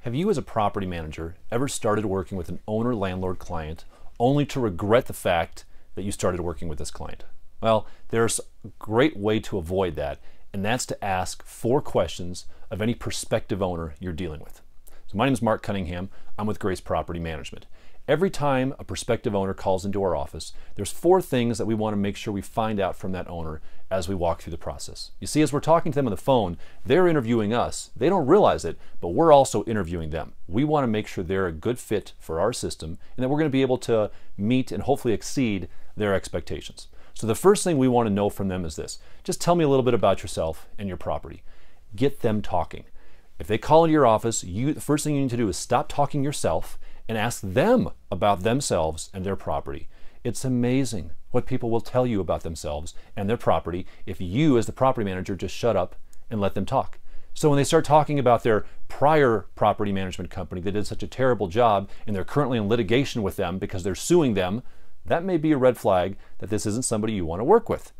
Have you as a property manager ever started working with an owner-landlord client only to regret the fact that you started working with this client? Well, there's a great way to avoid that, and that's to ask 4 questions of any prospective owner you're dealing with. So my name is Marc Cunningham. I'm with Grace Property Management. Every time a prospective owner calls into our office, there's 4 things that we want to make sure we find out from that owner as we walk through the process. You see, as we're talking to them on the phone, they're interviewing us. They don't realize it, but we're also interviewing them. We want to make sure they're a good fit for our system and that we're going to be able to meet and hopefully exceed their expectations. So the first thing we want to know from them is this. Just tell me a little bit about yourself and your property. Get them talking. If they call into your office, the first thing you need to do is stop talking yourself and ask them about themselves and their property. It's amazing what people will tell you about themselves and their property if you, as the property manager, just shut up and let them talk. So when they start talking about their prior property management company that did such a terrible job and they're currently in litigation with them because they're suing them, that may be a red flag that this isn't somebody you want to work with.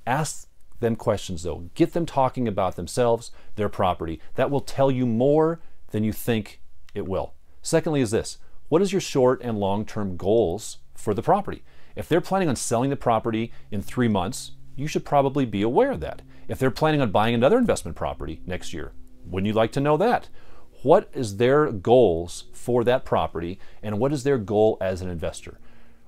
Ask them questions though. Get them talking about themselves, their property. That will tell you more than you think it will. Secondly is this. What is your short and long-term goals for the property? If they're planning on selling the property in 3 months, you should probably be aware of that. If they're planning on buying another investment property next year, wouldn't you like to know that? What is their goals for that property and what is their goal as an investor?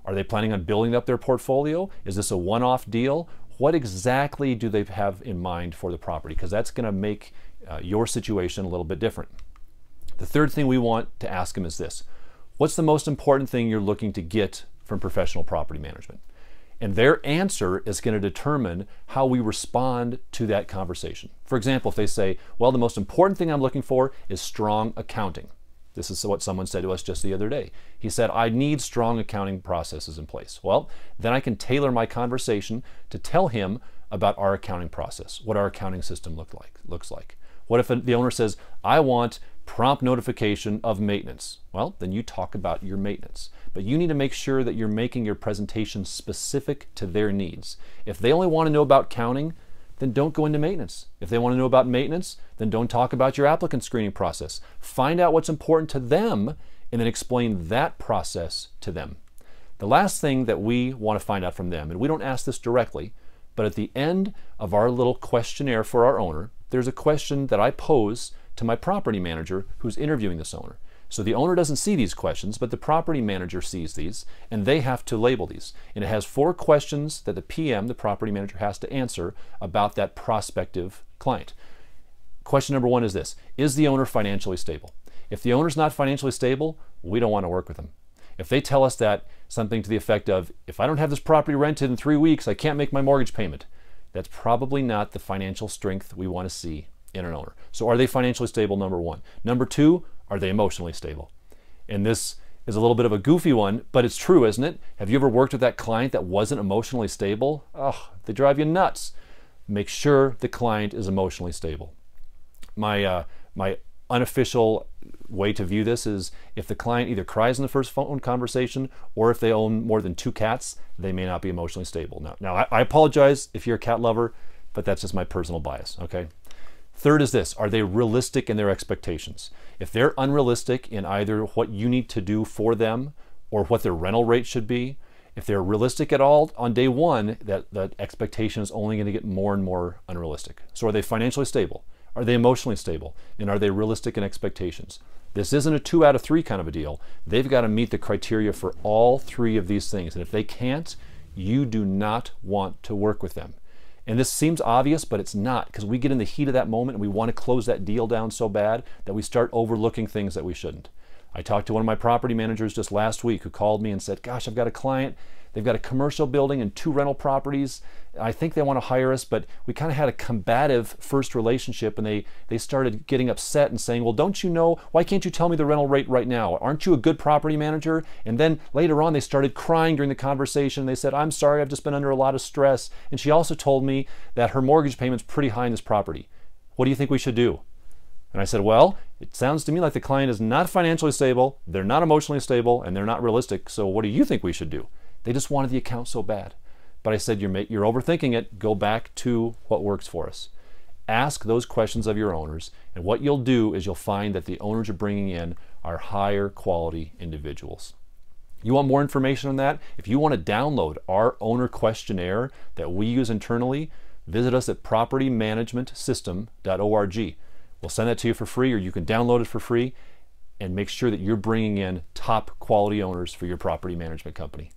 Are they planning on building up their portfolio? Is this a one-off deal? What exactly do they have in mind for the property? Because that's going to make your situation a little bit different. The third thing we want to ask them is this. What's the most important thing you're looking to get from professional property management? And their answer is going to determine how we respond to that conversation. For example, if they say, well, the most important thing I'm looking for is strong accounting. This is what someone said to us just the other day. He said, I need strong accounting processes in place. Well, then I can tailor my conversation to tell him about our accounting process, what our accounting system looks like. What if the owner says, I want prompt notification of maintenance? Well, then you talk about your maintenance. But you need to make sure that you're making your presentation specific to their needs. If they only want to know about counting, then don't go into maintenance. If they want to know about maintenance, then don't talk about your applicant screening process. Find out what's important to them and then explain that process to them. The last thing that we want to find out from them, and we don't ask this directly, but at the end of our little questionnaire for our owner, there's a question that I pose to my property manager who's interviewing this owner. So the owner doesn't see these questions, but the property manager sees these, and they have to label these. And it has 4 questions that the PM, the property manager, has to answer about that prospective client. Question number 1 is this. Is the owner financially stable? If the owner's not financially stable, we don't want to work with them. If they tell us that, something to the effect of, if I don't have this property rented in 3 weeks, I can't make my mortgage payment, that's probably not the financial strength we want to see in an owner. So are they financially stable, number 1? Number 2, are they emotionally stable? And this is a little bit of a goofy one, but it's true, isn't it? Have you ever worked with that client that wasn't emotionally stable? Oh, they drive you nuts. Make sure the client is emotionally stable. My unofficial way to view this is if the client either cries in the first phone conversation or if they own more than 2 cats, they may not be emotionally stable. Now I apologize if you're a cat lover, but that's just my personal bias, okay? Third is this, are they realistic in their expectations? If they're unrealistic in either what you need to do for them or what their rental rate should be, if they're realistic at all on day 1, that expectation is only going to get more and more unrealistic. So are they financially stable? Are they emotionally stable? And are they realistic in expectations? This isn't a 2 out of 3 kind of a deal. They've got to meet the criteria for all 3 of these things. And if they can't, you do not want to work with them. And this seems obvious, but it's not, because we get in the heat of that moment and we want to close that deal down so bad that we start overlooking things that we shouldn't. I talked to one of my property managers just last week who called me and said, gosh, I've got a client. They've got a commercial building and 2 rental properties. I think they want to hire us, but we kind of had a combative first relationship and they started getting upset and saying, well, don't you know, why can't you tell me the rental rate right now? Aren't you a good property manager? And then later on, they started crying during the conversation. They said, I'm sorry, I've just been under a lot of stress. And she also told me that her mortgage payment's pretty high in this property. What do you think we should do? And I said, well, it sounds to me like the client is not financially stable, they're not emotionally stable, and they're not realistic. So what do you think we should do? They just wanted the account so bad. But I said, you're overthinking it. Go back to what works for us. Ask those questions of your owners, and what you'll do is you'll find that the owners you're bringing in are higher quality individuals. You want more information on that? If you want to download our owner questionnaire that we use internally, visit us at propertymanagementsystem.org. We'll send that to you for free, or you can download it for free, and make sure that you're bringing in top quality owners for your property management company.